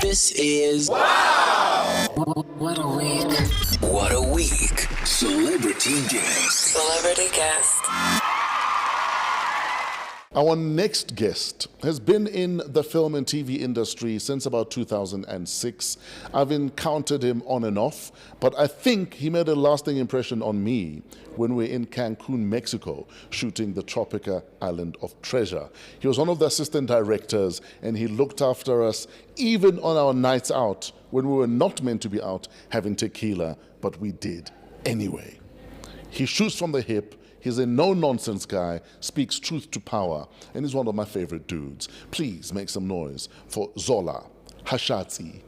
This is What a week. What a Week. Celebrity Guest. Celebrity guest. Our next guest has been in the film and TV industry since about 2006. I've encountered him on and off, but I think he made a lasting impression on me when we were in Cancun, Mexico, shooting the Tropica Island of Treasure. He was one of the assistant directors, and he looked after us even on our nights out when we were not meant to be out having tequila, but we did anyway. He shoots from the hip. He's a no-nonsense guy, speaks truth to power, and he's one of my favorite dudes. Please make some noise for Zola Hashatsi.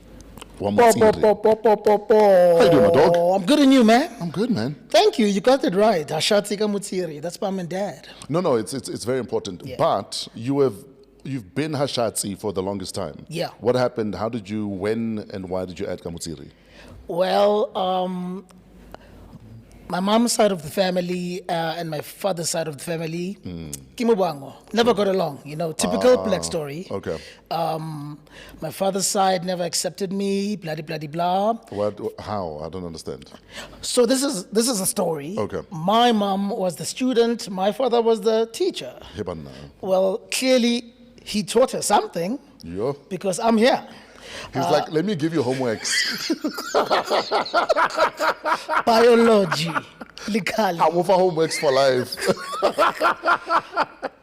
How you doing, my dog? I'm good, and you, man? I'm good, man. Thank you. You got it right. Hashatsi Kamutsiri. That's mom and dad. No, it's very important. Yeah. But you've been Hashatsi for the longest time. Yeah. What happened? How did you, when, and why did you add Kamutsiri? Well, my mom's side of the family and my father's side of the family, Kimubango, never got along. Typical black story. Okay. My father's side never accepted me, blah, blah, blah, blah. What? How? I don't understand. So this is a story. Okay. My mom was the student. My father was the teacher. Hibanna. Well, clearly he taught her something Yo. because I'm here. He's like, let me give you homeworks. Biology. Likali. I offer homeworks for life.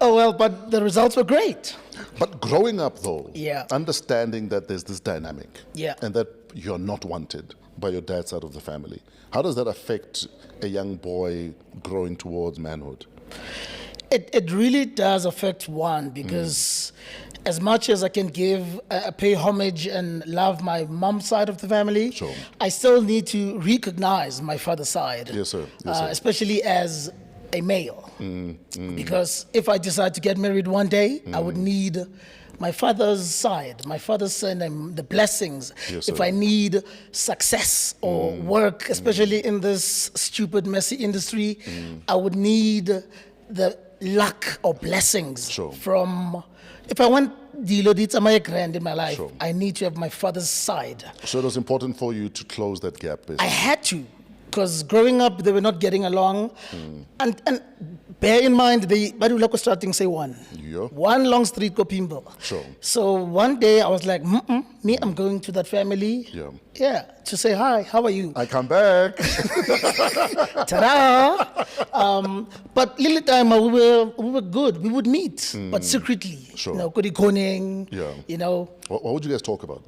Oh, well, but the results were great. But growing up, though, Yeah. understanding that there's this dynamic, Yeah. and that you're not wanted by your dad's side of the family, how does that affect a young boy growing towards manhood? It really does affect one because as much as I can pay homage and love my mom's side of the family, Sure. I still need to recognize my father's side. Yes, sir. Yes, sir. Especially as a male. Because if I decide to get married one day, I would need my father's side, my father's son, and the blessings. Yes, if sir. I need success or work, especially in this stupid, messy industry, I would need the luck or blessings Sure. from. If I want Dilo Ditsamaya grand in my life, Sure. I need to have my father's side. So it was important for you to close that gap, I basically. had to, because growing up they were not getting along, and bear in mind they badula starting say one. Yeah. One long street go pimbo. Sure. So one day I was like, I'm going to that family. Yeah. To say hi. How are you? I come back. Ta-da! But little time we were good. We would meet, but secretly. Sure. Kodi koning. Yeah. What would you guys talk about?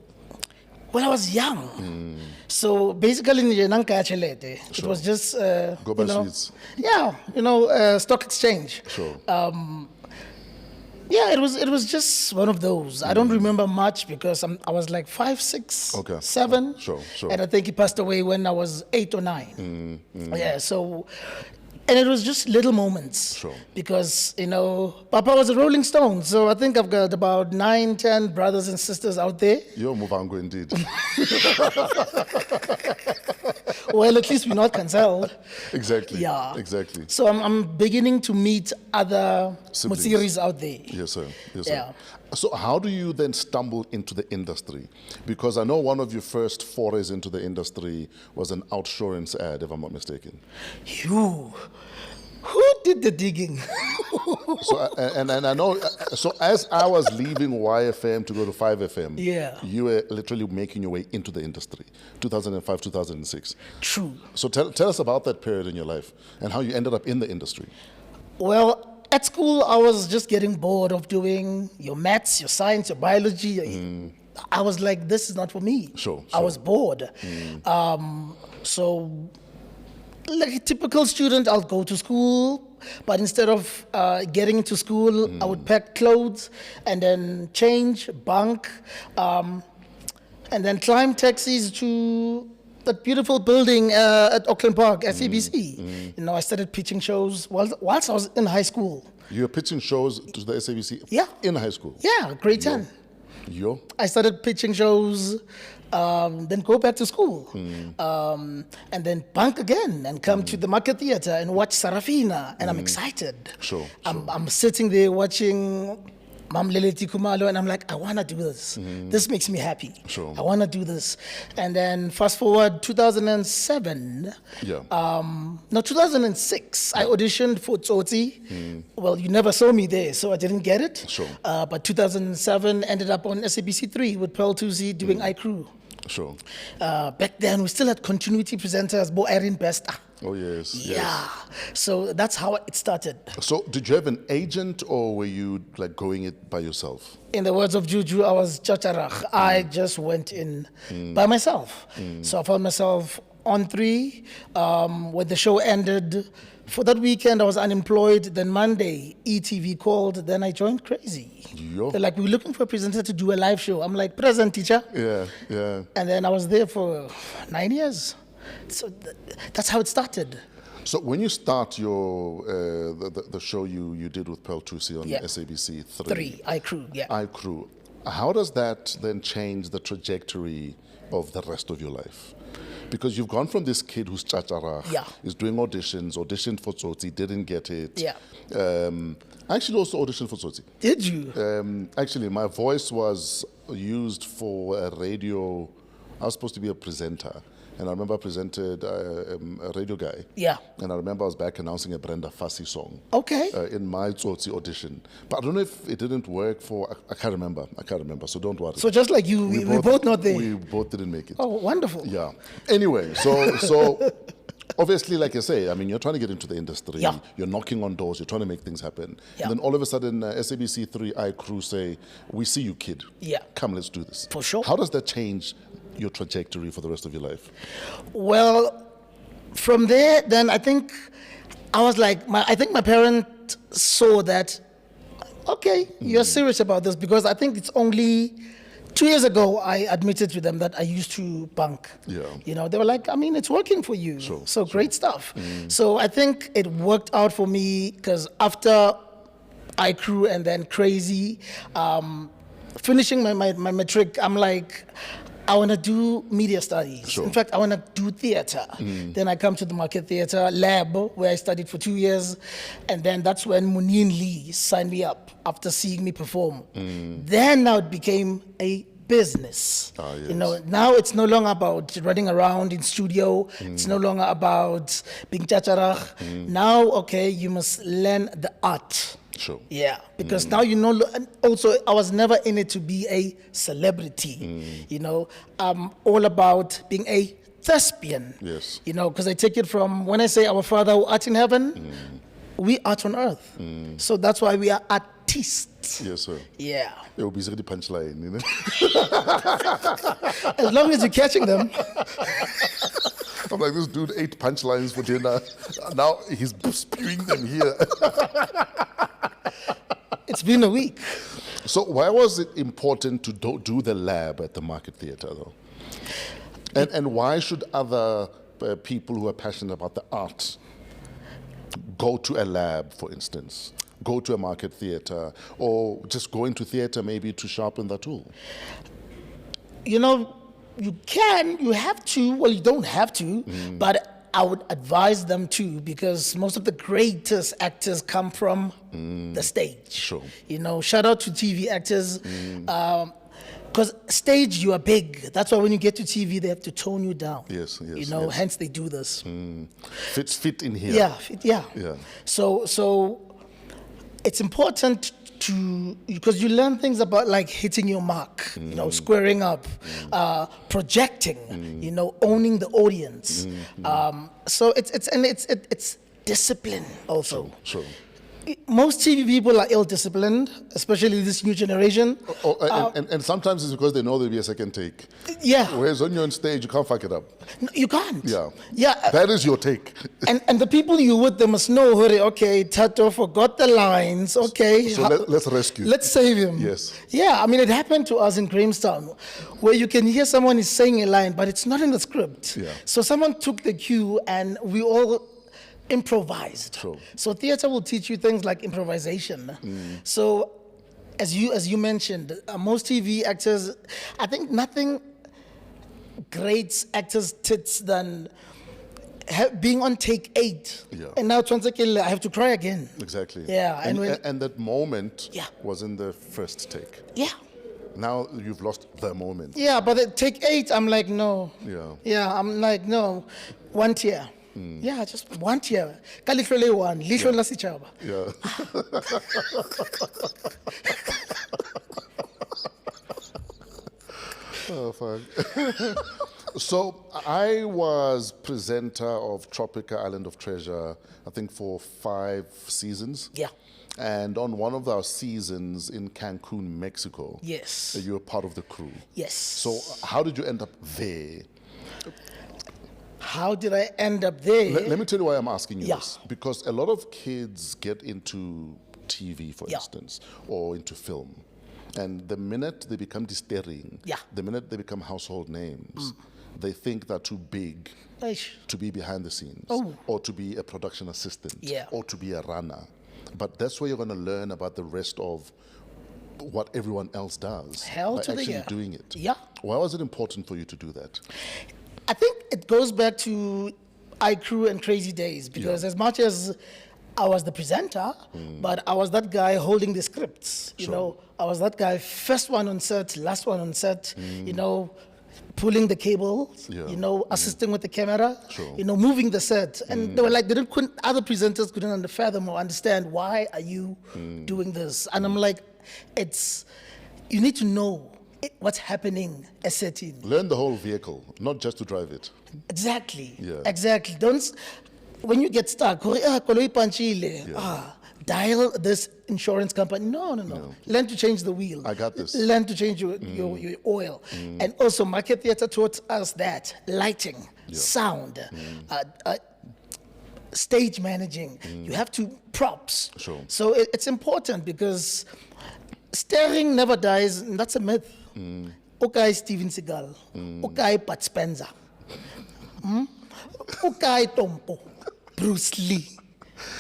Well, I was young. So basically, it was just, Go by streets. Yeah, stock exchange. Sure. Yeah, it was just one of those. I don't remember much because I was like 5, 6, Okay. 7. Sure. And I think he passed away when I was 8 or 9. Yeah, so, and it was just little moments. Sure. Because, Papa was a Rolling Stone, so I think I've got about 9, 10 brothers and sisters out there. You're Muvango indeed. Well, at least we're not cancelled. Exactly. Yeah. Exactly. So I'm beginning to meet other Siblings. Mutsiris out there. Yes, sir. Yes, Yeah. sir. So how do you then stumble into the industry? Because I know one of your first forays into the industry was an Outsurance ad, if I'm not mistaken. You. Who did the digging? So and I know. So as I was leaving YFM to go to 5FM, Yeah. you were literally making your way into the industry, 2005, 2006. True. So tell us about that period in your life and how you ended up in the industry. Well, at school, I was just getting bored of doing your maths, your science, your biology. I was like, this is not for me. Sure. I was bored. So, like a typical student, I'll go to school, but instead of getting into school, I would pack clothes and then change, bunk, and then climb taxis to that beautiful building at Auckland Park, SABC. I started pitching shows whilst I was in high school. You were pitching shows to the SABC Yeah. in high school? Yeah, grade 10. Yo. I started pitching shows, then go back to school, and then bunk again and come to the Market Theatre and watch Sarafina, and I'm excited. Sure, I'm sitting there watching Mam Leleti Kumalo, and I'm like, I want to do this. This makes me happy. Sure. I want to do this. And then fast forward 2007. Yeah. No, 2006. I auditioned for Tsotsi. Well, you never saw me there, so I didn't get it. Sure. But 2007 ended up on SABC3 with Pearl Tusi doing iCrew. Sure. Back then, we still had continuity presenters, Bo Erin Besta. Oh, yes. Yeah. Yes. So that's how it started. So did you have an agent or were you like going it by yourself? In the words of Juju, I was chacharach. I just went in by myself. So I found myself on 3. When the show ended, for that weekend I was unemployed. Then Monday, ETV called. Then I joined Crazy. Yo. They're like, we're looking for a presenter to do a live show. I'm like, present, teacher. Yeah, yeah. And then I was there for 9 years. So that's how it started. So when you start your the show you did with Pearl Tusi on SABC 3, iCrew, yeah. iCrew, how does that then change the trajectory of the rest of your life? Because you've gone from this kid who's chacharach, is doing auditioned for Tsotsi, didn't get it. Yeah. I actually also auditioned for Tsotsi. Did you? Actually, my voice was used for a radio. I was supposed to be a presenter. And I remember I presented a radio guy. Yeah. And I remember I was back announcing a Brenda Fassie song. Okay. In my Tsotsi audition. But I don't know if it didn't work for, I can't remember. So don't worry. So just like you, we both not there. We both didn't make it. Oh, wonderful. Yeah. Anyway, so obviously, like I say, I mean, you're trying to get into the industry. Yeah. You're knocking on doors. You're trying to make things happen. Yeah. And then all of a sudden, SABC3 iCrew say, we see you, kid. Yeah. Come, let's do this. For sure. How does that change your trajectory for the rest of your life? Well, from there, then I think I was like, I think my parents saw that, okay, you're serious about this, because I think it's only 2 years ago I admitted to them that I used to bunk. Yeah. You know, they were like, I mean, it's working for you. Sure, so great stuff. So I think it worked out for me, because after iCrew and then Crazy, finishing my matric, I'm like, I want to do media studies. Sure. In fact, I want to do theater. Then I come to the Market Theater Lab, where I studied for 2 years. And then that's when Muneen Lee signed me up after seeing me perform. Then now it became a business. Yes. You know, now it's no longer about running around in studio. It's no longer about being chacharach. Now, okay, you must learn the art. Sure. Yeah, because now you know, and also I was never in it to be a celebrity. You know, I'm all about being a thespian. Yes. You know, because I take it from when I say our Father who art in heaven, we art on earth. So that's why we are artists. Yes, sir. Yeah. It will be the punchline, you know? As long as you're catching them. I'm like, this dude ate punchlines for dinner. Now he's spewing them here. It's been a week. So why was it important to do the lab at the Market Theatre, though? And why should other people who are passionate about the art go to a lab, for instance? Go to a Market Theatre, or just go into theatre maybe to sharpen the tool? You know, you have to, well, you don't have to, but I would advise them to, because most of the greatest actors come from the stage. Sure. You know, shout out to TV actors. Because stage, you are big. That's why when you get to TV, they have to tone you down. Yes, yes. You know, yes. hence they do this. Fit in here. Yeah. Yeah. So it's important to, because you learn things about like hitting your mark, you know, squaring up, projecting, you know, owning the audience. So it's discipline also. Sure. Most TV people are ill-disciplined, especially this new generation. And sometimes it's because they know there'll be a second take. Yeah. Whereas when you're on stage, you can't fuck it up. No, you can't. Yeah. Yeah. That is your take. And the people you with, they must know, okay, Tato forgot the lines, okay. So let's rescue. Let's save him. Yes. Yeah, I mean, it happened to us in Grahamstown, where you can hear someone is saying a line, but it's not in the script. Yeah. So someone took the cue and we all improvised. True. So theater will teach you things like improvisation. So as you mentioned, most TV actors, I think nothing greats actors' tits than being on take 8, Yeah. and now I have to cry again. Exactly. Yeah, and and that moment Yeah. was in the first take. Yeah. Now you've lost the moment. Yeah, but at take 8, I'm like, no. Yeah. Yeah, I'm like, no. 1 tear. Yeah, just 1 tear. Ka leihlo le one, leihlo la setjhaba. Yeah. Oh, fuck. So I was presenter of Tropica Island of Treasure, I think for 5 seasons. Yeah. And on one of our seasons in Cancun, Mexico, Yes. you were part of the crew. Yes. So how did you end up there? How did I end up there? Let me tell you why I'm asking you Yeah. this. Because a lot of kids get into TV, for Yeah. instance, or into film. And the minute they become disparate, Yeah. the minute they become household names, they think they're too big Eish. to be behind the scenes, Oh. or to be a production assistant, Yeah. or to be a runner. But that's where you're going to learn about the rest of what everyone else does Hell by to the actually yeah. doing it. Yeah. Why was it important for you to do that? I think it goes back to iCrew and Crazy Days, because Yeah. as much as I was the presenter, but I was that guy holding the scripts. You Sure. know, I was that guy, first one on set, last one on set, you know, pulling the cables, Yeah. you know, assisting with the camera, Sure. you know, moving the set. And they were like, other presenters couldn't fathom or understand, why are you doing this? And I'm like, you need to know what's happening a setting. Learn the whole vehicle, not just to drive it. Exactly. Yeah. Exactly. When you get stuck, koloi panchile, dial this insurance company. No. Learn to change the wheel. I got this. Learn to change your oil. And also, market theater taught us that lighting, sound, stage managing. You have to props. Sure. So it's important, because staring never dies, and that's a myth. Okay, Steven Seagal. Okay, Pat Spencer. Okay, Tompo. Bruce Lee.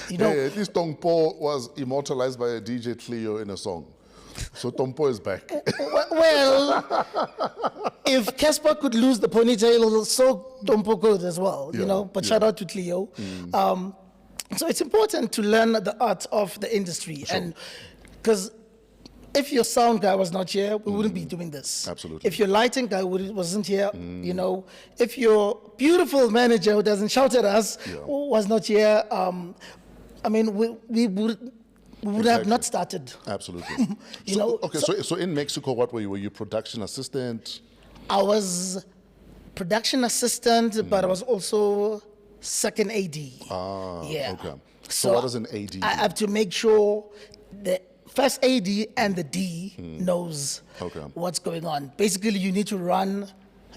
You know, Hey, at least Tongpo was immortalized by a DJ Cleo in a song. So Tongpo is back. well, if Casper could lose the ponytail, so Tompo could as well, you Yeah, know. But yeah. shout out to Cleo. So it's important to learn the art of the industry. And because if your sound guy was not here, we wouldn't be doing this. Absolutely. If your lighting guy wasn't here, you know, if your beautiful manager who doesn't shout at us was not here, I mean, we would have not started. Absolutely. You know, Okay, so in Mexico, what were you? Were you production assistant? I was production assistant, but I was also second AD. Yeah. Okay. So what does an AD do? I have to make sure the first AD and the D knows what's going on. Basically, you need to run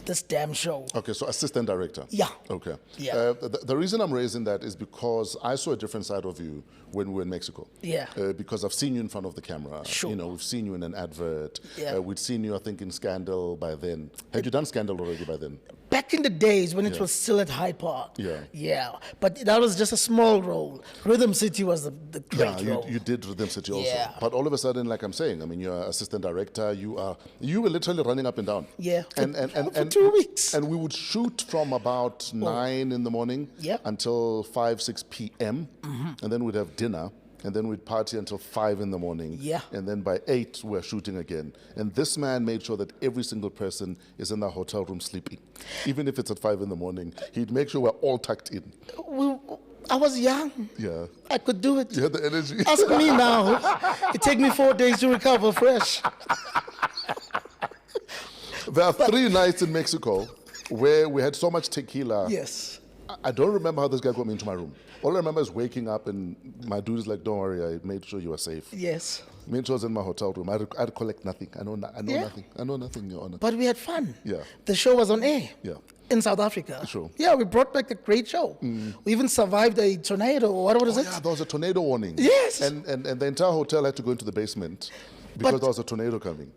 this damn show. Okay, so assistant director. Yeah. Okay. Yeah. The reason I'm raising that is because I saw a different side of you when we were in Mexico. Yeah. Because I've seen you in front of the camera. Sure. You know, we've seen you in an advert. Yeah. We'd seen you, I think, in Scandal by then. Had you done Scandal already by then? Back in the days when it was still at Hyde Park. Yeah. Yeah. But that was just a small role. Rhythm City was the great Yeah, role. you did Rhythm City also. Yeah. But all of a sudden, like I'm saying, I mean, you're assistant director. You were literally running up and down. Yeah. And For 2 weeks. And we would shoot from about 9 in the morning Yeah. until 5, 6 p.m. And then we'd have dinner. And then we'd party until 5 in the morning. Yeah. And then by 8, we're shooting again. And this man made sure that every single person is in the hotel room sleeping. Even if it's at 5 in the morning, he'd make sure we're all tucked in. I was young. Yeah. I could do it. You had the energy. Ask me now. It take me 4 days to recover fresh. There are 3 nights in Mexico where we had so much tequila. Yes. I don't remember how this guy got me into my room. All I remember is waking up and my dude is like, "Don't worry, I made sure you were safe." Yes. Made sure I was in my hotel room. I'd collect nothing. I know Yeah. nothing. I know nothing, Your Honor. But we had fun. Yeah. The show was on air. Yeah. In South Africa. Sure. Yeah, we brought back a great show. We even survived a tornado. What was it? Yeah, there was a tornado warning. Yes. And the entire hotel had to go into the basement because there was a tornado coming.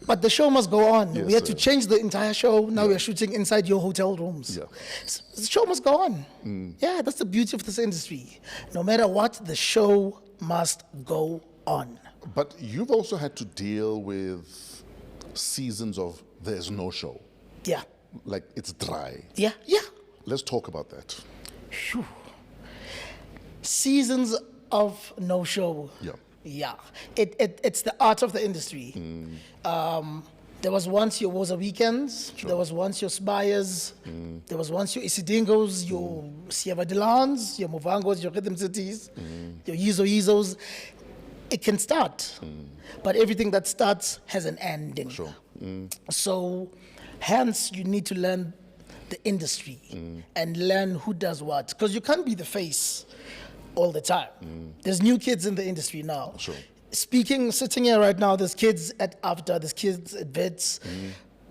But the show must go on. Yes, we had to sir. change the entire show. Now we are shooting inside your hotel rooms. Yeah. The show must go on. Yeah, that's the beauty of this industry. No matter what, the show must go on. But you've also had to deal with seasons of there's no show. Yeah. Like it's dry. Yeah. Yeah. Let's talk about that. Phew. Seasons of no show. Yeah. Yeah. It's the art of the industry. There was once your Woza Weekends, there was once your Spires, there was once your Isidingos, your Sierra Delans, your Movangos, your Rhythm Cities, your Yizos. It can start, but everything that starts has an ending. Sure. So, hence, you need to learn the industry and learn who does what, because you can't be the face all the time. There's new kids in the industry now. Sure. Sitting here right now, there's kids at AFTA, there's kids at VETS.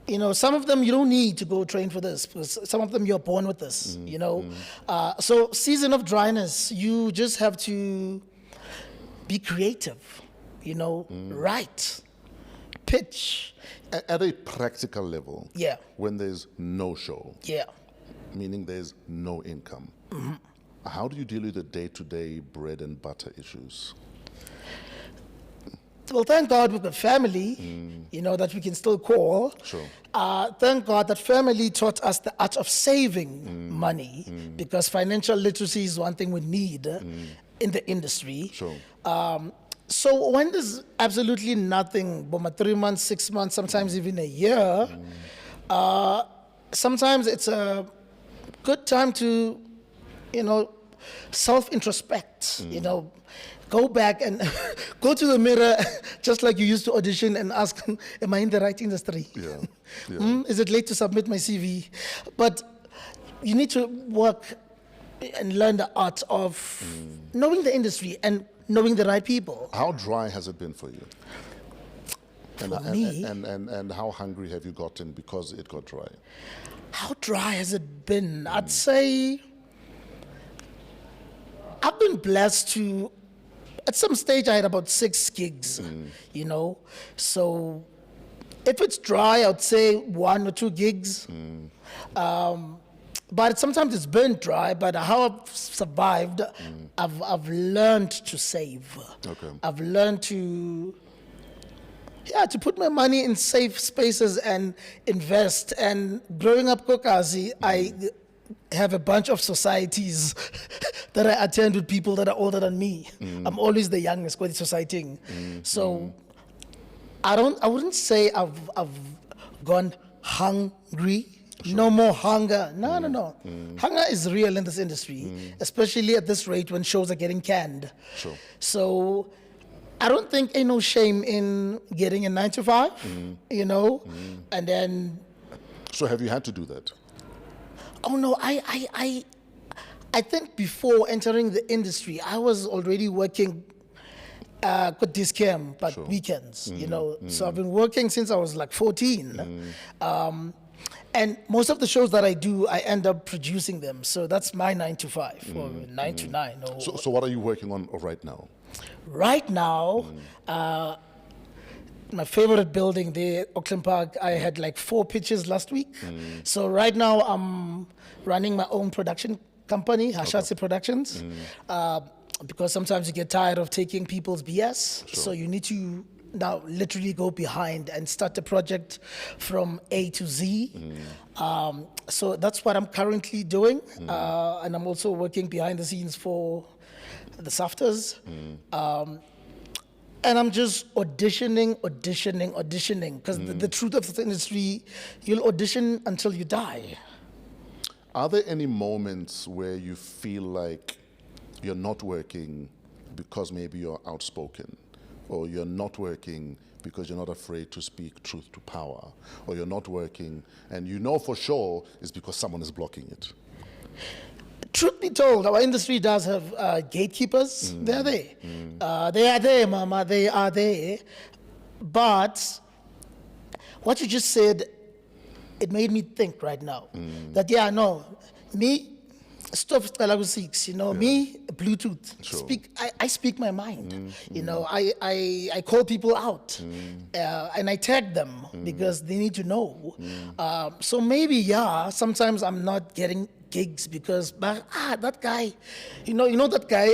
You know, some of them you don't need to go train for this, because some of them you're born with this, you know. So season of dryness, you just have to be creative, you know, write, pitch. At a practical level, Yeah. when there's no show, Yeah. meaning there's no income, how do you deal with the day-to-day bread and butter issues? Well, thank God we've got family, you know, that we can still call. Sure. Thank God that family taught us the art of saving money, because financial literacy is one thing we need in the industry. Sure. So when there's absolutely nothing, but 3 months, 6 months, sometimes even a year, sometimes it's a good time to, you know, self-introspect, you know, go back and go to the mirror just like you used to audition and ask, am I in the right industry? Yeah. Is it late to submit my CV? But you need to work and learn the art of knowing the industry and knowing the right people. How dry has it been for you? For me? And how hungry have you gotten because it got dry? How dry has it been? I'd say I've been blessed to, at some stage I had about 6 gigs, you know. So if it's dry, I would say 1 or 2 gigs. But sometimes it's been dry, but how I've survived, I've learned to save. Okay. I've learned to put my money in safe spaces and invest. And growing up Kokazi, I have a bunch of societies that I attend with people that are older than me. I'm always the youngest with society. So I wouldn't say I've gone hungry. Sure. No more hunger. No. Hunger is real in this industry, especially at this rate when shows are getting canned. Sure. So I don't think ain't no shame in getting a 9 to 5, you know, and then. So have you had to do that? Oh no, I think before entering the industry, I was already working with this camp, but weekends, you know. So I've been working since I was like 14. And most of the shows that I do, I end up producing them. So that's my 9 to 5 or 9 to 9. Or, So what are you working on right now? Right now, my favorite building there, Auckland Park, I had like 4 pitches last week. So right now I'm running my own production company, Hashatsi Productions, because sometimes you get tired of taking people's BS. So you need to now literally go behind and start the project from A to Z. So that's what I'm currently doing. And I'm also working behind the scenes for the SAFTAs. And I'm just auditioning, because the truth of the industry, you'll audition until you die. Are there any moments where you feel like you're not working because maybe you're outspoken, or you're not working because you're not afraid to speak truth to power, or you're not working and you know for sure it's because someone is blocking it? Truth be told, our industry does have gatekeepers. They're there. They are there, Mama. They are there. But what you just said, it made me think right now that, me, stuff you know, me, Bluetooth. Sure. I speak my mind. You know, I call people out and I tag them because they need to know. So maybe, sometimes I'm not getting gigs because, that guy, you know that guy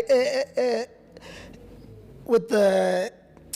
with the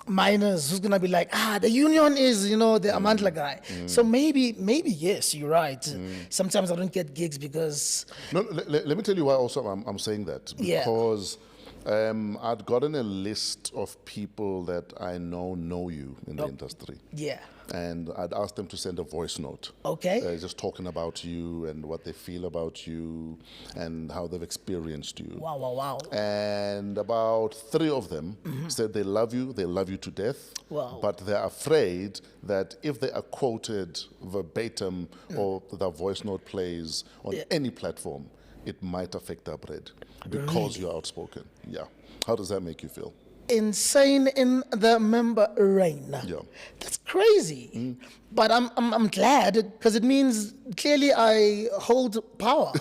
minors who's gonna be like, the union is, the Amandla guy. So maybe yes, you're right. Sometimes I don't get gigs because No, let me tell you why also I'm saying that. Yeah. Because I'd gotten a list of people that I know you in the industry. yeah. And I'd asked them to send a voice note. Okay. Just talking about you and what they feel about you and how they've experienced you. Wow. And about 3 of them said they love you to death. Wow. But they're afraid that if they are quoted verbatim or the voice note plays on any platform, it might affect their bread because you're outspoken. Yeah. How does that make you feel? Insane in the member reign. Yeah. That's crazy. But I'm glad because it means clearly I hold power.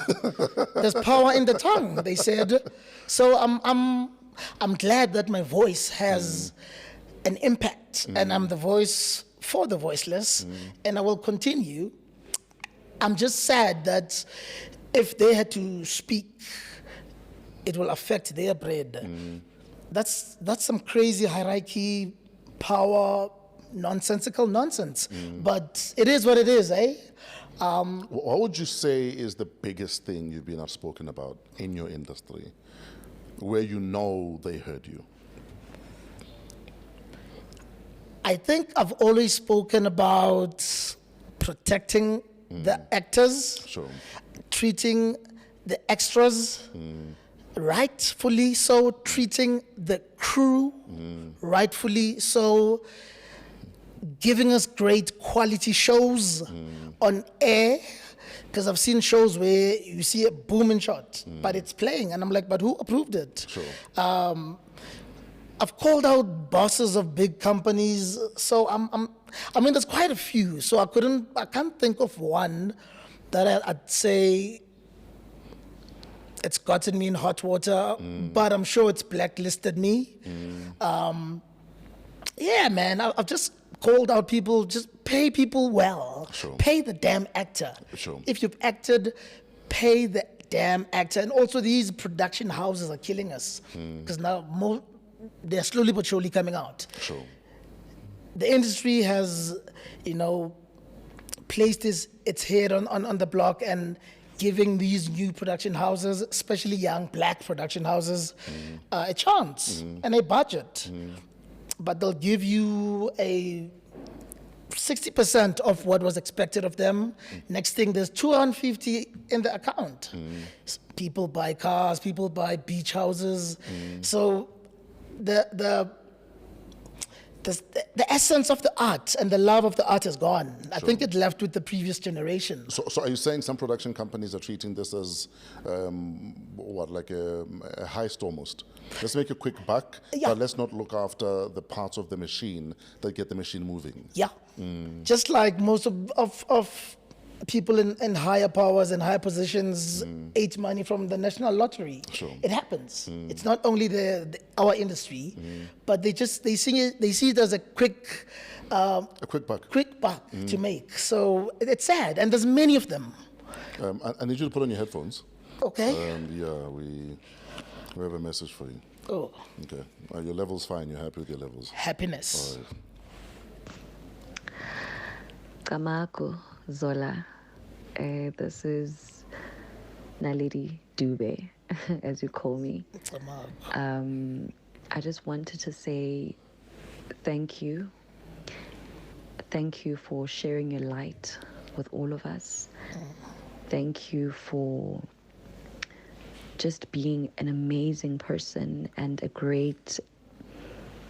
There's power in the tongue, they said. So I'm glad that my voice has an impact and I'm the voice for the voiceless and I will continue. I'm just sad that if they had to speak, it will affect their bread. That's some crazy hierarchy, power, nonsensical nonsense. But it is what it is, eh? What would you say is the biggest thing you've been outspoken about in your industry where you know they heard you? I think I've always spoken about protecting the actors, Sure. treating the extras rightfully so, treating the crew rightfully so, giving us great quality shows on air. Because I've seen shows where you see a booming shot, but it's playing, and I'm like, but who approved it? Sure. I've called out bosses of big companies, so I mean, there's quite a few. So I can't think of one that I'd say it's gotten me in hot water, but I'm sure it's blacklisted me. Yeah, man, I've just called out people, just pay people well. Sure. Pay the damn actor. Sure. If you've acted, pay the damn actor. And also these production houses are killing us because now they're slowly but surely coming out. Sure. The industry has, placed its head on the block and giving these new production houses, especially young black production houses, a chance and a budget. But they'll give you a 60% of what was expected of them. Next thing, there's 250 in the account. People buy cars, people buy beach houses. So the essence of the art and the love of the art is gone. I think it left with the previous generation. So are you saying some production companies are treating this as like a heist almost? Let's make a quick buck, but let's not look after the parts of the machine that get the machine moving. Yeah. Just like most of people in higher powers and higher positions ate money from the national lottery. Sure. It happens. It's not only our industry, but they see it as a quick buck to make. So it's sad, and there's many of them. I need you to put on your headphones. Okay. We have a message for you. Oh. Okay. Your level's fine. You're happy with your levels. Happiness. All right. Kamako, Zola. This is Naledi Dube, as you call me. I just wanted to say thank you. Thank you for sharing your light with all of us. Thank you for just being an amazing person and a great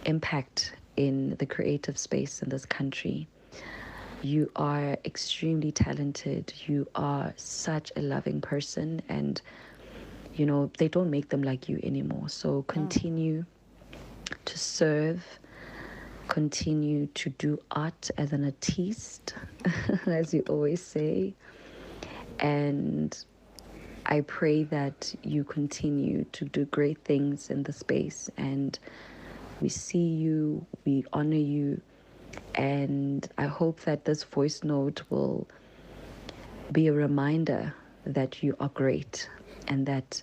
impact in the creative space in this country. You are extremely talented. You are such a loving person, and they don't make them like you anymore. So continue to serve, continue to do art as an artiste, as you always say. And I pray that you continue to do great things in the space, and we see you, we honor you, and I hope that this voice note will be a reminder that you are great and that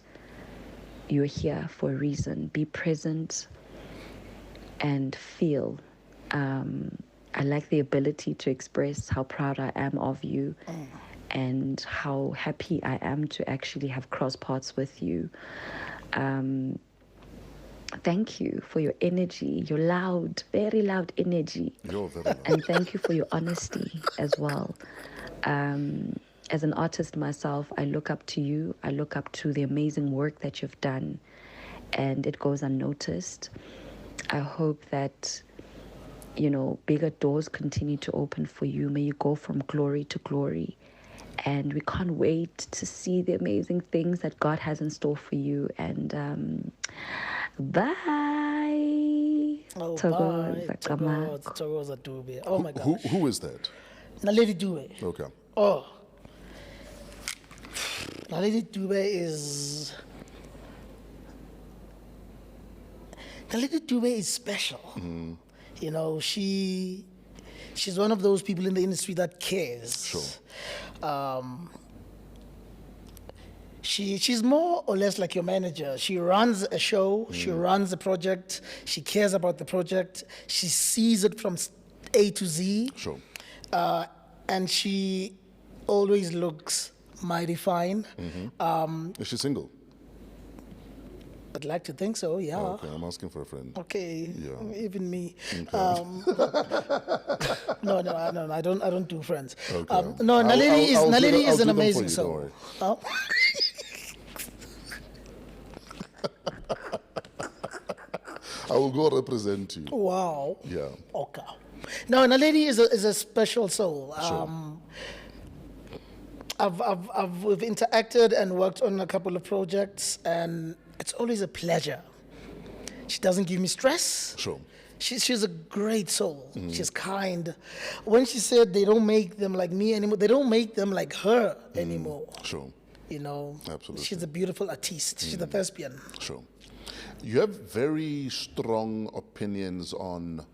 you're here for a reason. Be present and feel. I like the ability to express how proud I am of you and how happy I am to actually have crossed paths with you. Thank you for your energy, your loud, very loud energy. You're very loud. And thank you for your honesty as well. As an artist myself, I look up to you. I look up to the amazing work that you've done, and it goes unnoticed. I hope that, you know, bigger doors continue to open for you. May you go from glory to glory. And we can't wait to see the amazing things that God has in store for you. And bye. Oh, Thokoza bye. Kamako. Thokoza Dube. Oh, my gosh. Who is that? Naledi Dube. Okay. Oh. Naledi Dube is... Naledi Dube is special. You know, she's one of those people in the industry that cares. Sure. She's more or less like your manager. She runs a show, she runs a project, she cares about the project, she sees it from A to Z. Sure. And she always looks mighty fine. Is she single? I'd like to think so, yeah. Okay, I'm asking for a friend. Okay, Yeah. even me. Okay. No, I don't do friends. Okay. No, Naledi I'll is do an them for amazing you, don't soul. worry. Oh. I will go represent you. Wow. Yeah. Okay. No, Naledi is a special soul. Sure. We've interacted and worked on a couple of projects, and it's always a pleasure. She doesn't give me stress. Sure. She's a great soul. She's kind. When she said they don't make them like me anymore, they don't make them like her anymore. Sure. You know, Absolutely. she's a beautiful artiste. She's a thespian. Sure. You have very strong opinions on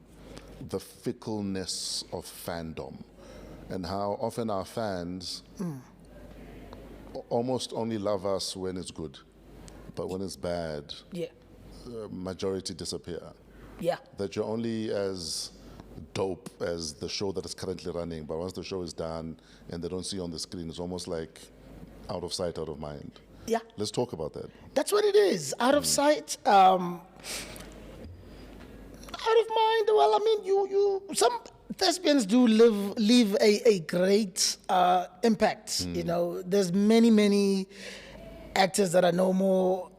the fickleness of fandom and how often our fans almost only love us when it's good, but when it's bad, Yeah, majority disappear. yeah, That you're only as dope as the show that is currently running, but once the show is done and they don't see you on the screen, it's almost like out of sight, out of mind. yeah. Let's talk about that. That's what it is. Out of sight, out of mind. Well, I mean, you some thespians do leave a great impact. You know, there's many actors that are no more.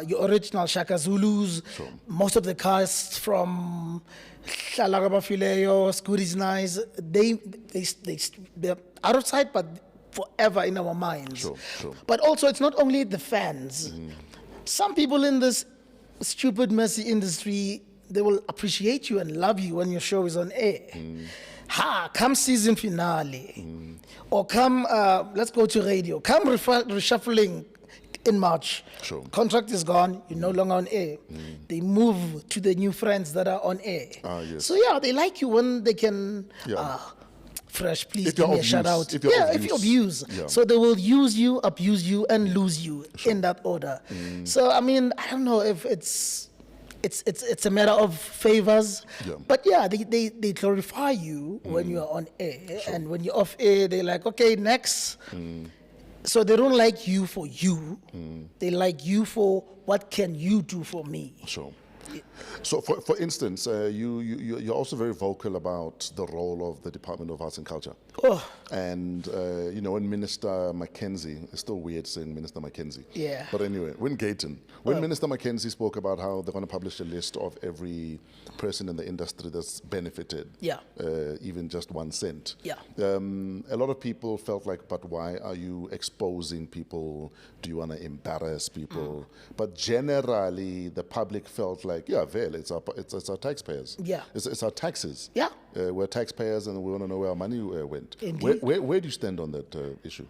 Your original Shaka Zulus. Sure. Most of the cast from Shalagaba Fileo, Scooty's Nice. They're out of sight, but forever in our minds. Sure, sure. But also, it's not only the fans. Some people in this stupid, messy industry, they will appreciate you and love you when your show is on air. Come season finale. Or come, let's go to radio. Come reshuffling in March. Sure. Contract is gone, you're no longer on air. They move to the new friends that are on air. Yes. So yeah, they like you when they can... Yeah. Fresh, please If give you're me a of shout use, out. if you're of if you're of use. use. Yeah. So they will use you, abuse you, and lose you in that order. So I mean, I don't know if it's a matter of favors, Yeah. but yeah, they glorify you when you are on air, and when you're off air, they're like, okay, next. So they don't like you for you. They like you for what can you do for me. Sure. So, for instance, you're also very vocal about the role of the Department of Arts and Culture. Oh. And, when Minister Mackenzie, it's still weird saying Minister Mackenzie. Yeah. But anyway, when Minister Mackenzie spoke about how they're going to publish a list of every person in the industry that's benefited, Yeah. even just 1 cent. Yeah. A lot of people felt like, but why are you exposing people? Do you want to embarrass people? But generally, the public felt like, yeah, well, it's our taxpayers. Yeah. It's our taxes. Yeah. We're taxpayers and we want to know where our money went. Indeed. Where do you stand on that issue?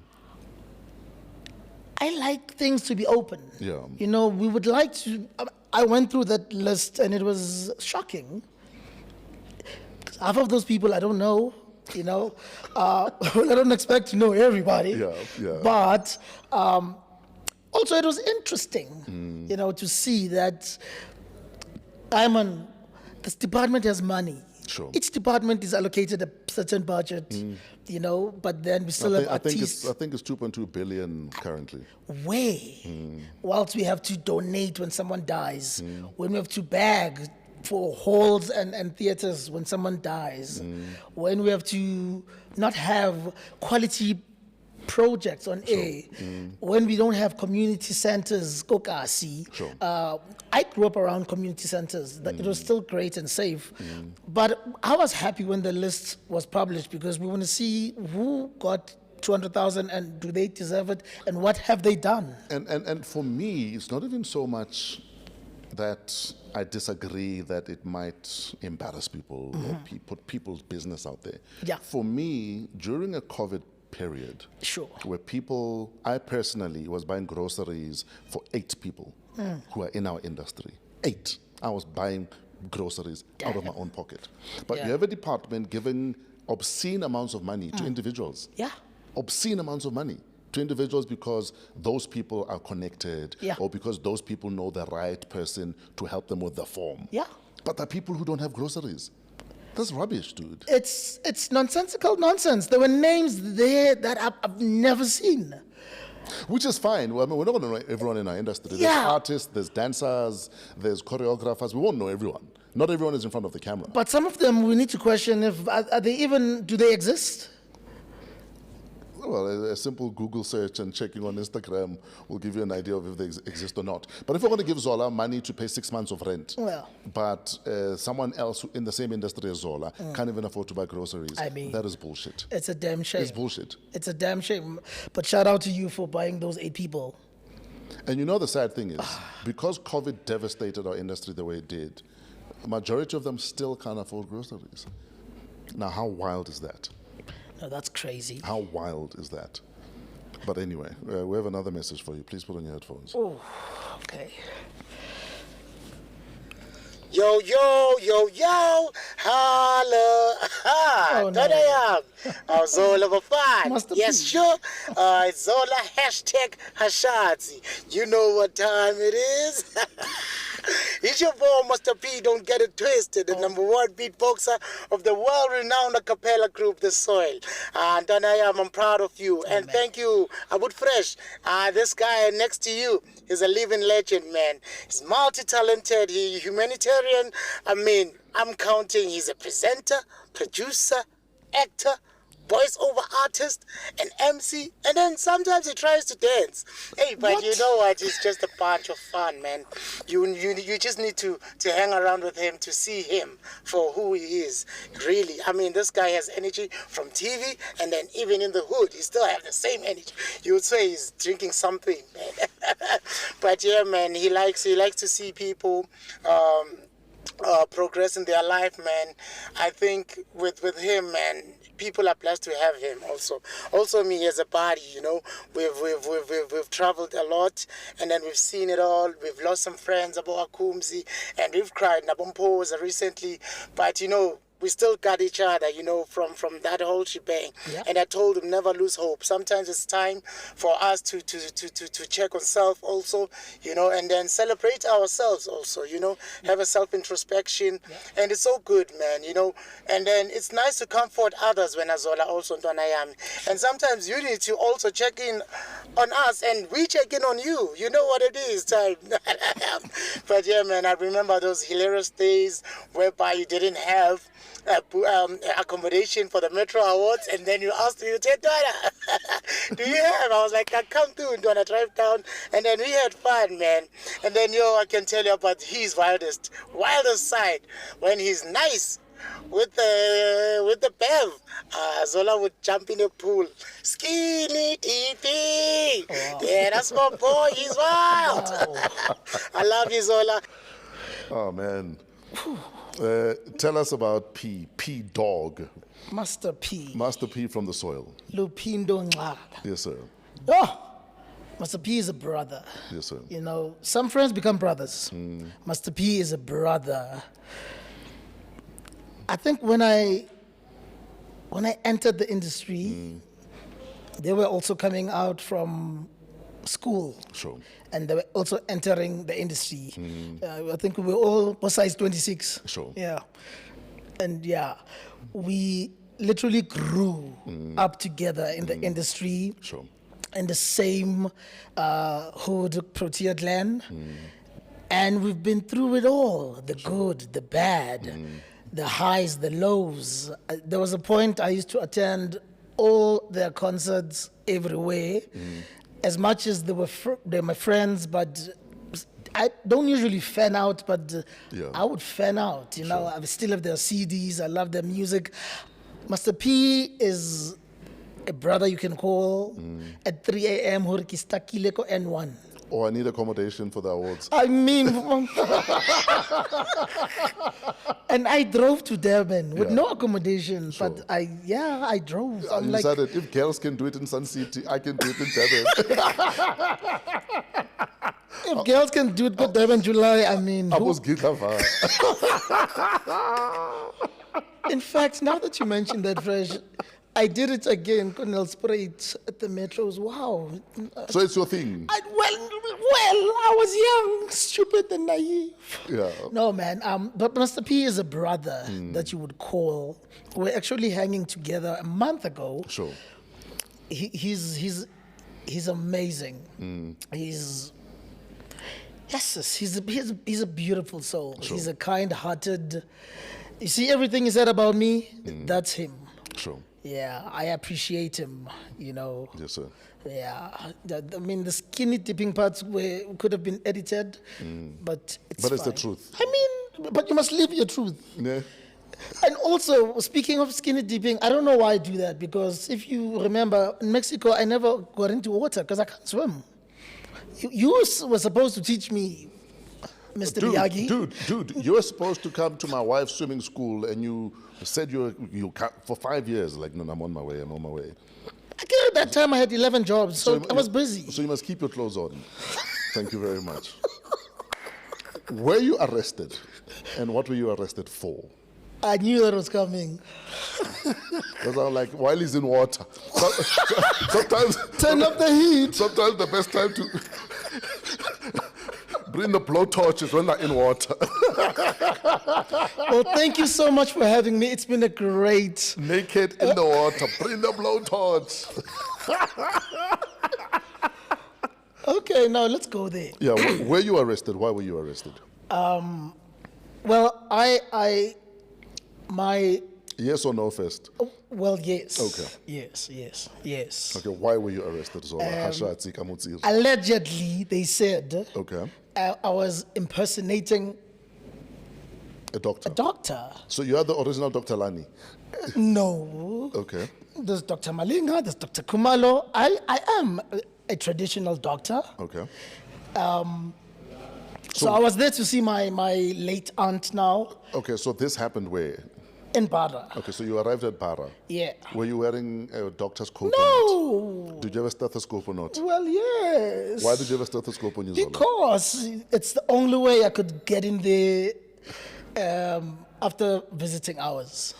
I like things to be open. Yeah. You know, we would like to. I went through that list and it was shocking. Half of those people I don't know. You know, I don't expect to know everybody. Yeah, yeah. But also, it was interesting, you know, to see that Diamond this department has money. Sure. Each department is allocated a certain budget, but then we still have artists. I think it's 2.2 billion currently. Whilst we have to donate when someone dies, when we have to bag for halls and theaters when someone dies, when we have to not have quality projects on air, when we don't have community centers, kokasi. I grew up around community centers. It was still great and safe. But I was happy when the list was published because we want to see who got 200,000 and do they deserve it and what have they done? And for me, it's not even so much that I disagree that it might embarrass people or put people's business out there. Yeah. For me, during a COVID period, where I personally was buying groceries for 8 people who are in our industry. 8. I was buying groceries out of my own pocket. But you have a department giving obscene amounts of money to individuals. Obscene amounts of money to individuals because those people are connected or because those people know the right person to help them with the form. But there are people who don't have groceries. That's rubbish, dude. It's nonsensical nonsense. There were names there that I've never seen. Which is fine. Well, I mean, we're not going to know everyone in our industry. There's artists, there's dancers, there's choreographers. We won't know everyone. Not everyone is in front of the camera. But some of them we need to question if do they exist? Well, a simple Google search and checking on Instagram will give you an idea of if they exist or not. But if we're going to give Zola money to pay 6 months of rent, but someone else in the same industry as Zola can't even afford to buy groceries, that is bullshit. It's a damn shame. It's bullshit. It's a damn shame. But shout out to you for buying those 8 people. And you know the sad thing is, because COVID devastated our industry the way it did, a majority of them still can't afford groceries. Now, how wild is that? No, that's crazy. How wild is that? But anyway, we have another message for you. Please put on your headphones. Oh, okay. Yo, yo, yo, yo, holla, ha, don't I am? Zola Bafan. Yes, sure. It's Zola #Hashatsi. You know what time it is. It's your boy, Mr. P, don't get it twisted, the #1 beatboxer of the world-renowned a cappella group, The Soil. And I'm proud of you. And thank you, Abud Fresh. This guy next to you is a living legend, man. He's multi-talented, he's humanitarian. I mean, I'm counting, he's a presenter, producer, actor, voice-over artist, and MC, and then sometimes he tries to dance. Hey, but you know what? It's just a bunch of fun, man. You just need to hang around with him to see him for who he is. Really, I mean, this guy has energy from TV, and then even in the hood, he still has the same energy. You would say he's drinking something, man. But yeah, man, he likes to see people progress in their life, man. I think with him, man, people are blessed to have him also me as a body, you know. We've traveled a lot, and then we've seen it all. We've lost some friends about Akumzi, and we've cried Nabompoza recently, but you know, we still got each other, you know, from that whole shebang. And I told him, never lose hope. Sometimes it's time for us to check on self also, you know, and then celebrate ourselves also, you know, have a self-introspection. And it's so good, man, you know. And then it's nice to comfort others when Zola also Ntonayami. And sometimes you need to also check in on us, and we check in on you. You know what it is, time. But yeah, man, I remember those hilarious days whereby you didn't have accommodation for the Metro Awards, and then you asked me, "Do you have?" I was like, "I come through and I drive down," and then we had fun, man. And then I can tell you about his wildest side when he's nice with the bev. Zola would jump in a pool, skinny TP. Yeah, that's my boy. He's wild. I love you, Zola. Oh man. Tell us about P Dog. Master P from The Soil. Lupindo Ngaka. Yes, sir. Oh, Master P is a brother. Yes, sir. You know, some friends become brothers. Master P is a brother. I think when I entered the industry, they were also coming out from school. Sure. And they were also entering the industry. I think we were all size 26. Sure. Yeah. And yeah, we literally grew up together in the industry. Sure. In the same hood, Protea clan. And we've been through it all, the good, the bad, the highs, the lows. There was a point I used to attend all their concerts everywhere. As much as they're my friends, but I don't usually fan out, but I would fan out, you know. I still have their CDs, I love their music. Master P is a brother you can call at 3 a.m. Horikistakileko N1. Oh, I need accommodation for the awards. I mean, and I drove to Durban with no accommodation, but I drove. I decided if girls can do it in Sun City, I can do it in Durban. If girls can do it with Durban July, I mean. I was Gitava. In fact, now that you mentioned that, Fresh, I did it again, Colonel Sprite at the metros. Wow. So it's your thing? I was young, stupid, and naive. Yeah. No, man. But Mr. P is a brother that you would call. We're actually hanging together a month ago. Sure. He's amazing. He's a beautiful soul. Sure. He's a kind-hearted. You see everything he said about me. That's him. Sure. Yeah, I appreciate him, you know. Yes, sir. Yeah, I mean, the skinny dipping parts could have been edited, but it's But it's the fine. truth. I mean, but you must live your truth. Yeah. And also, speaking of skinny dipping, I don't know why I do that, because if you remember, in Mexico, I never got into water because I can't swim. You were supposed to teach me, Mr. Miyagi. Dude, you were supposed to come to my wife's swimming school and you said you can't, for 5 years, like, no, I'm on my way. Again, at that time I had 11 jobs, so I was busy. So you must keep your clothes on. Thank you very much. Were you arrested? And what were you arrested for? I knew that was coming. Because I was like, while he's in water. Sometimes Turn up the heat. Sometimes the best time to bring the blowtorch is when they're in water. Well, thank you so much for having me. It's been a great... Naked in the water, bring the blowtorch. Okay, now let's go there. Yeah, were you arrested? Why were you arrested? Well, my... Yes or no first? Well, yes. Okay. Yes. Okay, why were you arrested, Zola Hashatsi Kamutsiri? Allegedly, they said Okay. I was impersonating A doctor. a doctor. So you are the original Dr. Lani? No. Okay. There's Dr. Malinga, there's Dr. Kumalo. I am a traditional doctor. Okay. So I was there to see my late aunt now Okay, so this happened where? in Bara. Okay, so you arrived at Bara. Yeah. Were you wearing a doctor's coat or not? No. Did you have a stethoscope or not? Well, yes. Why did you have a stethoscope on you, Zola? Because it's the only way I could get in there after visiting hours.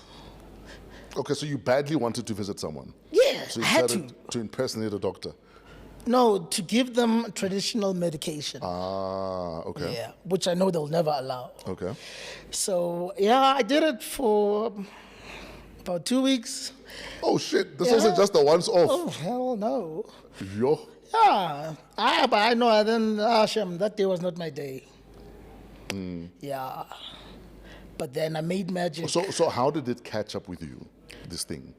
Okay, so you badly wanted to visit someone. Yeah, So you I had decided to impersonate a doctor. No, to give them traditional medication. Ah, okay. Yeah, which I know they'll never allow. Okay. So, yeah, I did it for about 2 weeks. Oh shit, this Yeah. wasn't just a once off. Oh, hell no. Yo. Yeah, but I know then, Shem, that day was not my day. Yeah. But then I made magic. So how did it catch up with you, this thing?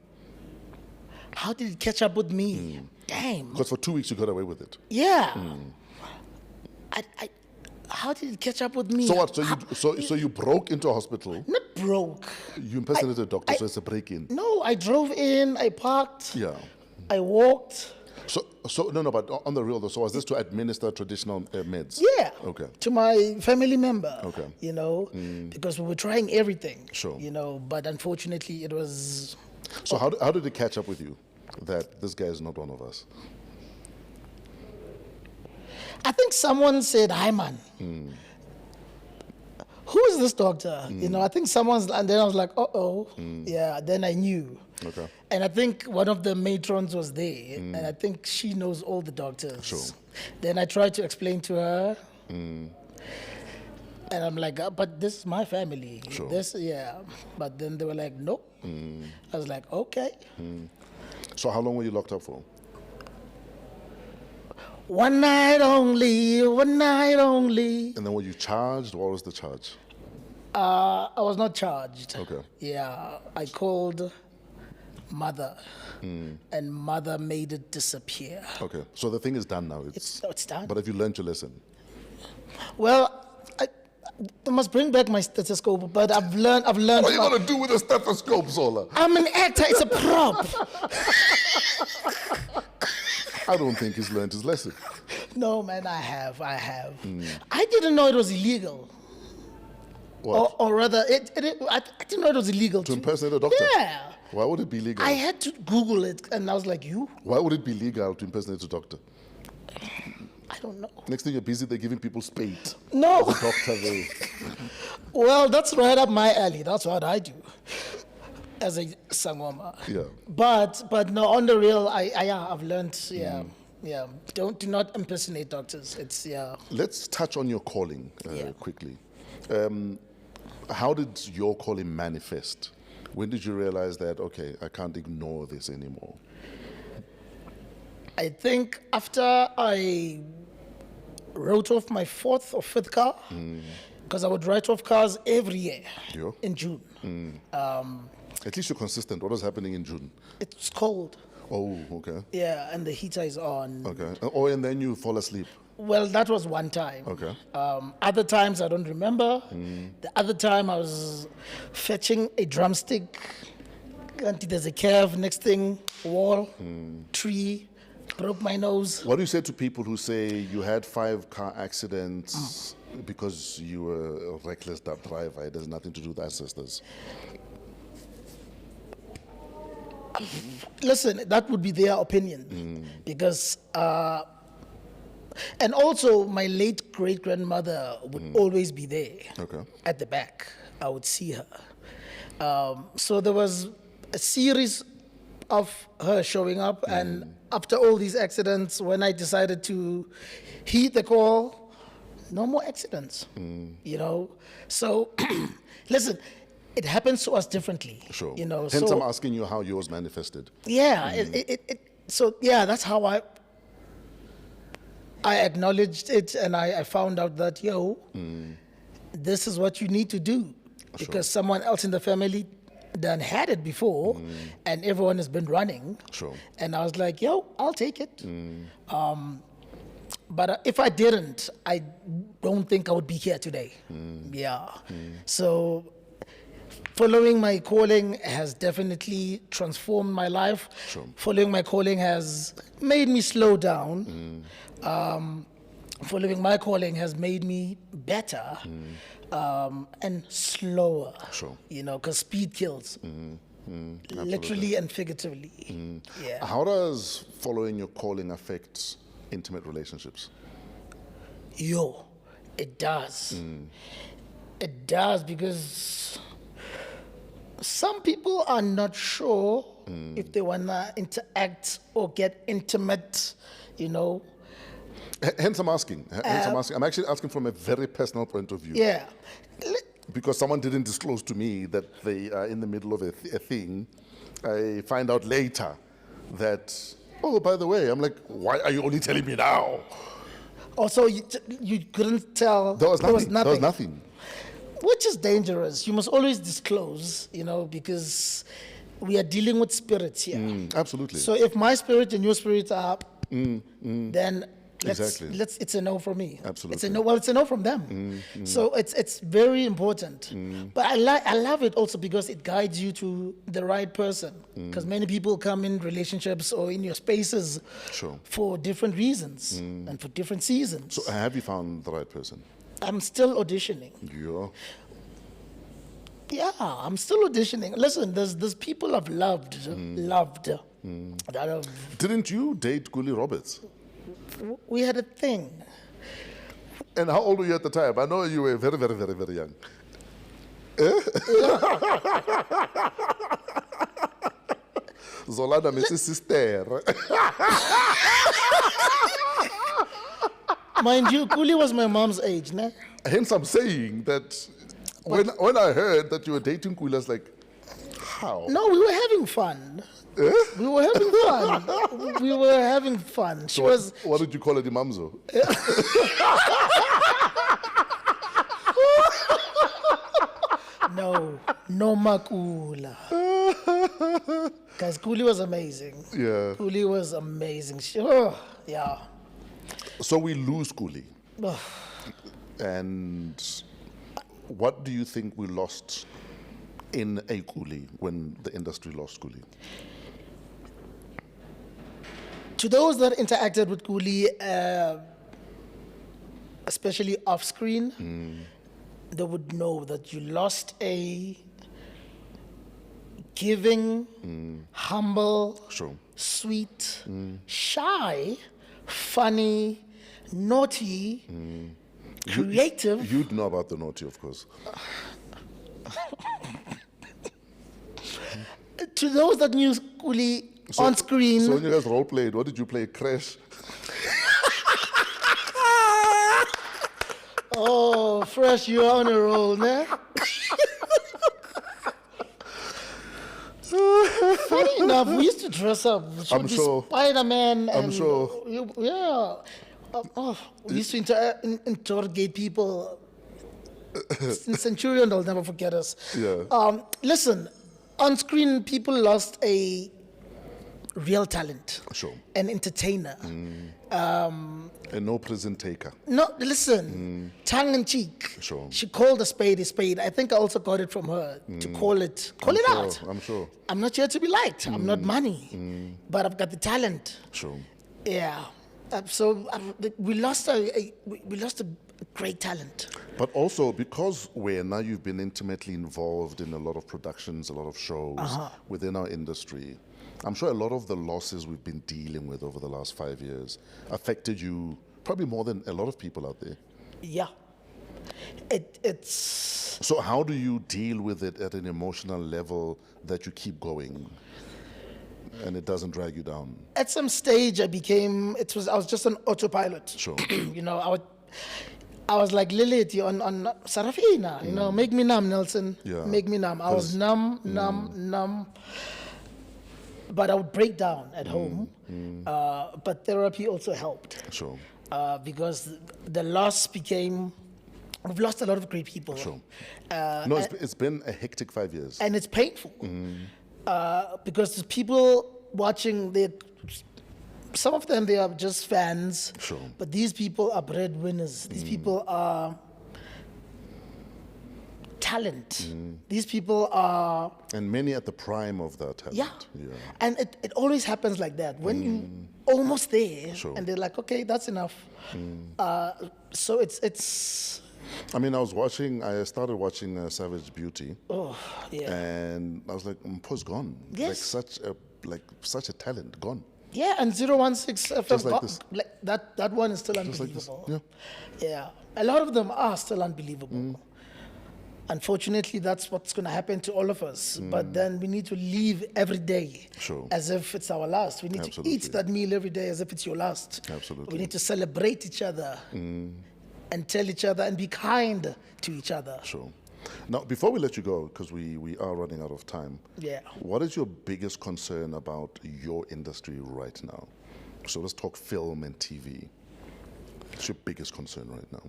How did it catch up with me? Damn. Because for 2 weeks you got away with it. Yeah. How did it catch up with me? So what? So you broke into a hospital. Not broke. You impersonated a doctor, so it's a break-in. No, I drove in, I parked, Yeah. I walked. So no, but on the real though, so was this to administer traditional meds? Yeah. Okay. To my family member. Okay. You know, because we were trying everything. Sure. You know, but unfortunately it was. So how did it catch up with you that this guy is not one of us? I think someone said, "Hi, man. Who is is this doctor? You know, I think someone's, and then I was like, uh-oh. Yeah, then I knew. Okay. And I think one of the matrons was there, and I think she knows all the doctors. Sure. Then I tried to explain to her, and I'm like, but this is my family. Sure. This, yeah. But then they were like, nope. I was like, okay. So how long were you locked up for? One night only, one night only. And then were you charged? What was the charge? I was not charged. Okay. Yeah, I called mother, and mother made it disappear. Okay. So the thing is done now. It's done. But have you learned your lesson? Well, I must bring back my stethoscope, but I've learned. What are you going to do with a stethoscope, Zola? I'm an actor. It's a prop. I don't think he's learned his lesson. No, man, I have. I didn't know it was illegal. What? Or rather, I didn't know it was illegal To impersonate a doctor? Yeah. Why would it be legal? I had to Google it, and I was like, you? Why would it be legal to impersonate a doctor? I don't know. Next thing you're busy, they're giving people spade. No. As a doctor, they... Well, that's right up my alley. That's what I do as a sangoma. Yeah. But no, on the real, I've learned. Yeah. Do not impersonate doctors. It's Let's touch on your calling quickly. How did your calling manifest? When did you realize that, okay, I can't ignore this anymore? I think after I wrote off my 4th or 5th car, because I would write off cars every year Yeah. in June. At least you're consistent. What was happening in June? It's cold. Oh, okay. Yeah, and the heater is on. Okay. Oh, and then you fall asleep. Well, that was one time. Okay. Other times I don't remember. The other time I was fetching a drumstick. And there's a curve, next thing, wall, tree, broke my nose. What do you say to people who say you had 5 car accidents because you were a reckless driver? It has nothing to do with ancestors. Listen, that would be their opinion. Because, and also my late great-grandmother would always be there. Okay. At the back. I would see her. So there was a series of her showing up, and after all these accidents, when I decided to heed the call, no more accidents. You know, so listen, it happens to us differently. Sure. You know, Hence, so I'm asking you how yours manifested. yeah, so yeah, that's how I acknowledged it, and I found out that this is what you need to do, because someone else in the family done had it before, and everyone has been running. Sure. And I was like, I'll take it. But if I didn't, I don't think I would be here today. Yeah. So following my calling has definitely transformed my life. Sure. Following my calling has made me slow down. Following my calling has made me better and slower. Sure. You know, because speed kills. Literally and figuratively. Yeah. How does following your calling affect intimate relationships? It does. It does, because some people are not sure if they want to interact or get intimate, you know. Hence I'm asking. I'm actually asking from a very personal point of view. Yeah. Because someone didn't disclose to me that they are in the middle of a thing. I find out later that, oh, by the way, I'm like, why are you only telling me now? Also, you couldn't tell. There was nothing. Which is dangerous. You must always disclose, you know, because we are dealing with spirits here. Absolutely. So if my spirit and your spirit are up, then Exactly. it's a no from me. Absolutely. It's a no from them. So it's very important. But I love it also because it guides you to the right person. Because many people come in relationships or in your spaces for different reasons and for different seasons. So have you found the right person? I'm still auditioning. Yeah, I'm still auditioning. Listen, there's people I've loved. That have, Didn't you date Kuli Roberts? we had a thing. And how old were you at the time? I know you were very, very, very, very young. Zola Hashatsi sister. Mind you, Kuli was my mom's age, ne? Hence, I'm saying that when I heard that you were dating Kuli, I was like, how? No, we were having fun. We were having fun. We were having fun. She was. What did you call it, Imamzo? No Makula. Guys, Kuli was amazing. Yeah. Kuli was amazing. Sure. Yeah. So we lose Kuli. And what do you think we lost in a Kuli when the industry lost Kuli? To those that interacted with Kuli, especially off screen, they would know that you lost a giving, humble, Sure. sweet, shy, funny, naughty, creative. You'd know about the naughty, of course. To those that knew Kuli on screen, So when you guys role played, what did you play? Crash? oh, Fresh, you're on a roll, ne? Funny enough, we used to dress up. I'm sure. Spider-Man. I'm and, sure. Yeah. We used to interrogate people. In Centurion, they'll never forget us. Yeah. Listen, on screen, people lost a real talent. Sure. An entertainer. And no prison taker. No, listen, tongue in cheek. Sure. She called a spade a spade. I think I also got it from her to call it out. I'm sure. I'm not here to be liked. I'm not money, but I've got the talent. Sure. Yeah. We lost a great talent. But also because now you've been intimately involved in a lot of productions, a lot of shows within our industry, I'm sure a lot of the losses we've been dealing with over the last 5 years affected you probably more than a lot of people out there. Yeah. It's. So how do you deal with it at an emotional level that you keep going and it doesn't drag you down? At some stage, I was just an autopilot. Sure. You know, I was like Lilith on Sarafina, make me numb, Nelson. Yeah. Make me numb. I was numb. But I would break down at home. But therapy also helped. Sure. Because the loss we've lost a lot of great people. Sure. It's been a hectic 5 years. And it's painful. Because the people watching, some of them, they are just fans. Sure. But these people are breadwinners. These people are talent. These people are... And many at the prime of that talent. Yeah. And it always happens like that. When you almost there, Sure. and they're like, okay, that's enough. So it's... I mean, I started watching Savage Beauty. Oh, yeah. And I was like, Mpo's gone. Yes. Like such a talent, gone. Yeah, and 016 FM, Just like this. that one is still Just like this, unbelievable. Yeah. A lot of them are still unbelievable. Unfortunately, that's what's going to happen to all of us. But then we need to live every day Sure. as if it's our last. We need to Absolutely. eat that meal every day as if it's your last. Absolutely. We need to celebrate each other and tell each other and be kind to each other. Sure. Now, before we let you go, because we are running out of time, Yeah. what is your biggest concern about your industry right now? So let's talk film and TV. What's your biggest concern right now?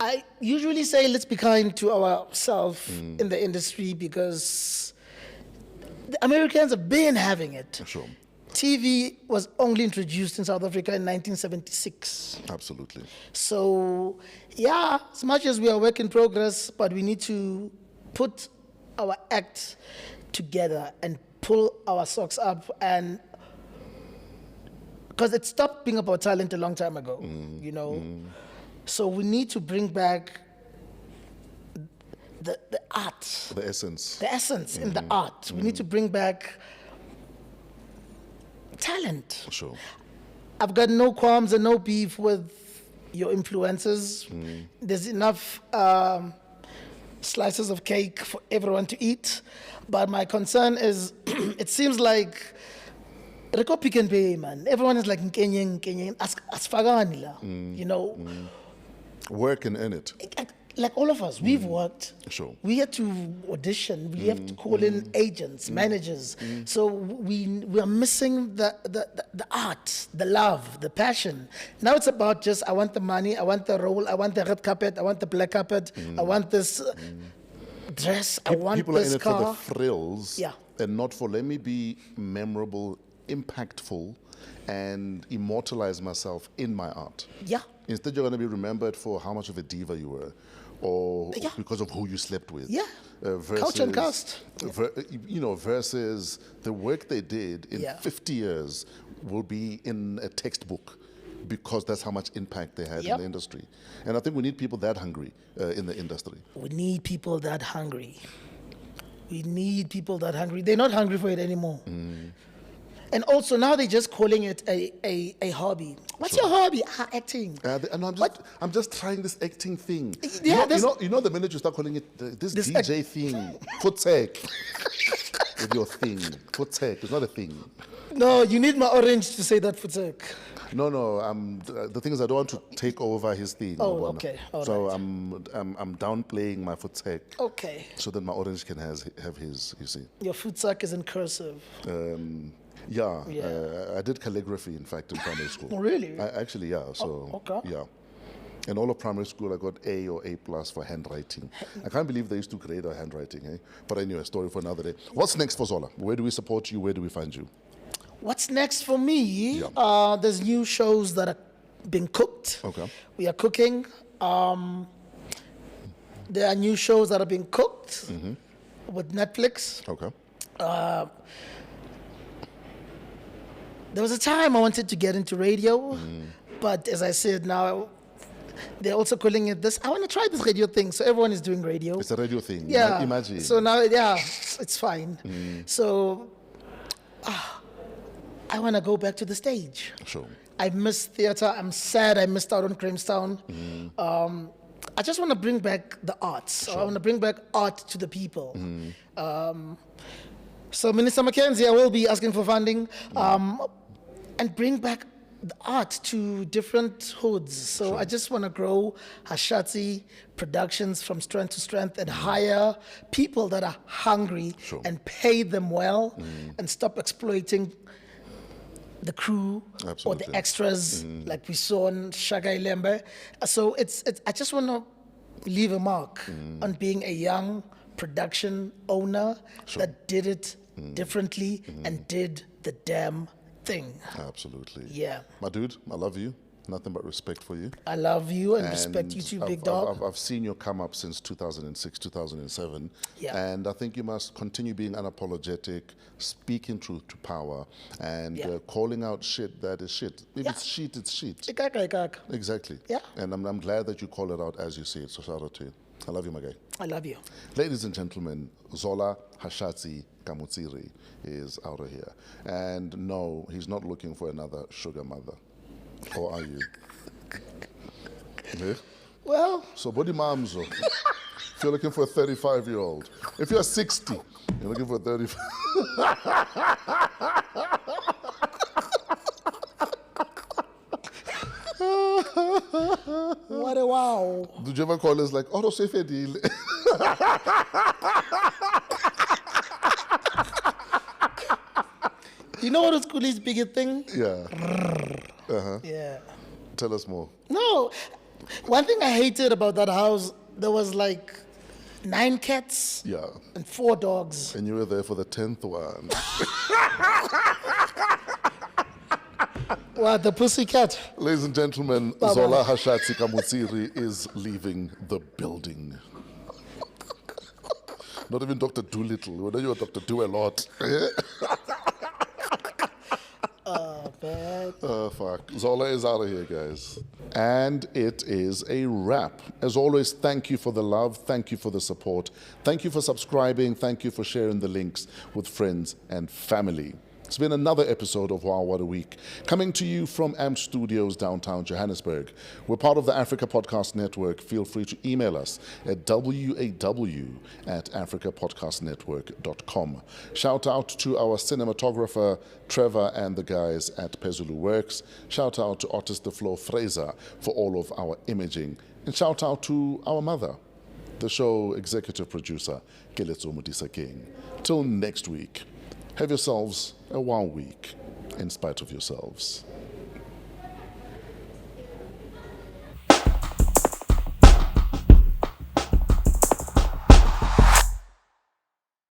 I usually say let's be kind to ourselves in the industry because the Americans have been having it. Sure. TV was only introduced in South Africa in 1976. Absolutely. So, yeah, as much as we are work in progress, but we need to put our act together and pull our socks up, and because it stopped being about talent a long time ago, you know. So we need to bring back the art, The essence. the essence in the art. We need to bring back talent. Sure. I've got no qualms and no beef with your influencers. There's enough slices of cake for everyone to eat. But my concern is, it seems like Reko Pick and Pay, man. Everyone is like Kenyan, asfagani la, you know. Work and earn it. Like all of us, we've worked. Sure. We had to audition. We have to call in agents, managers. So we are missing the art, the love, the passion. Now it's about just, I want the money, I want the role, I want the red carpet, I want the black carpet, I want this dress, I want People are this in it car. for the thrills, Yeah. and not for, let me be memorable, impactful, and immortalize myself in my art. Yeah. Instead, you're going to be remembered for how much of a diva you were, or Yeah. because of who you slept with. Yeah. Versus, Culture and caste. Versus the work they did in Yeah. 50 years will be in a textbook, because that's how much impact they had Yep. in the industry. And I think we need people that hungry in the industry. We need people that hungry. We need people that hungry. They're not hungry for it anymore. And also now they're just calling it a hobby. What's your hobby? Acting. And I'm just trying this acting thing. Yeah, you know the minute you start calling it this DJ thing, footek, with your thing, footek, it's not a thing. No, you need my orange to say that for sake. No, the thing is I don't want to take over his thing. Oh, Yabona. okay, all So right. I'm downplaying my footek, Okay. so that my orange can have his, you see. Your food sack is in cursive. Yeah, Yeah. I did calligraphy, in fact, in primary school. Oh, really? Actually, yeah. So, okay. yeah. In all of primary school, I got A or A+ for handwriting. I can't believe they used to grade our handwriting, eh? But anyway, story for another day. What's next for Zola? Where do we support you? Where do we find you? What's next for me? Yeah. There's new shows that are being cooked. Okay. We are cooking. There are new shows that are being cooked with Netflix. Okay. There was a time I wanted to get into radio, but as I said now, they're also calling it this. I want to try this radio thing. So everyone is doing radio. It's a radio thing. Yeah. Imagine. So now, yeah, it's fine. So I want to go back to the stage. Sure. I miss theater. I'm sad I missed out on Grahamstown. I just want to bring back the arts. I want to bring back art to the people. So Minister Mackenzie, I will be asking for funding and bring back the art to different hoods. So I just want to grow Hashatsi Productions from strength to strength and hire people that are hungry and pay them well and stop exploiting the crew or Absolutely. the extras like we saw on Shagai Lembe. So it's I just want to leave a mark on being a young production owner that did it differently and did the damn thing. Absolutely. Yeah. My dude, I love you. Nothing but respect for you. I love you and respect you too, big dog. I've seen you come up since 2006, 2007. Yeah. And I think you must continue being unapologetic, speaking truth to power, and calling out shit that is shit. If it's shit, it's shit. Exactly. Yeah. And I'm glad that you call it out as you see it. So shout out to you. I love you, my guy. I love you. Ladies and gentlemen, Zola Hashatsi Kamutsiri is out of here. And no, he's not looking for another sugar mother. Or are you? Yeah? Well, So, body mamzo. If you're looking for a 35-year-old, if you're 60, you're looking for a 35. what a wow. Did you ever call us like, oh, no, safe deal? You know what is Kuli's biggest thing? Yeah. Yeah. Tell us more. No. One thing I hated about that house, there was like 9 cats Yeah. and 4 dogs. And you were there for the 10th one. What, the pussycat? Ladies and gentlemen, Bye-bye. Zola Hashatsi Kamutsiri is leaving the building. Not even Dr. Doolittle. We know you are Dr. Do-a-lot. Bad. Fuck. Zola is out of here, guys. And it is a wrap. As always, thank you for the love. Thank you for the support. Thank you for subscribing. Thank you for sharing the links with friends and family. It's been another episode of Wow, What a Week, coming to you from AMP Studios, downtown Johannesburg. We're part of the Africa Podcast Network. Feel free to email us at waw@africapodcastnetwork.com. Shout out to our cinematographer, Trevor, and the guys at Pezulu Works. Shout out to Otis the Floor Fraser for all of our imaging. And shout out to our mother, the show executive producer, Keletso Modisa King. Till next week, have yourselves a wow week in spite of yourselves.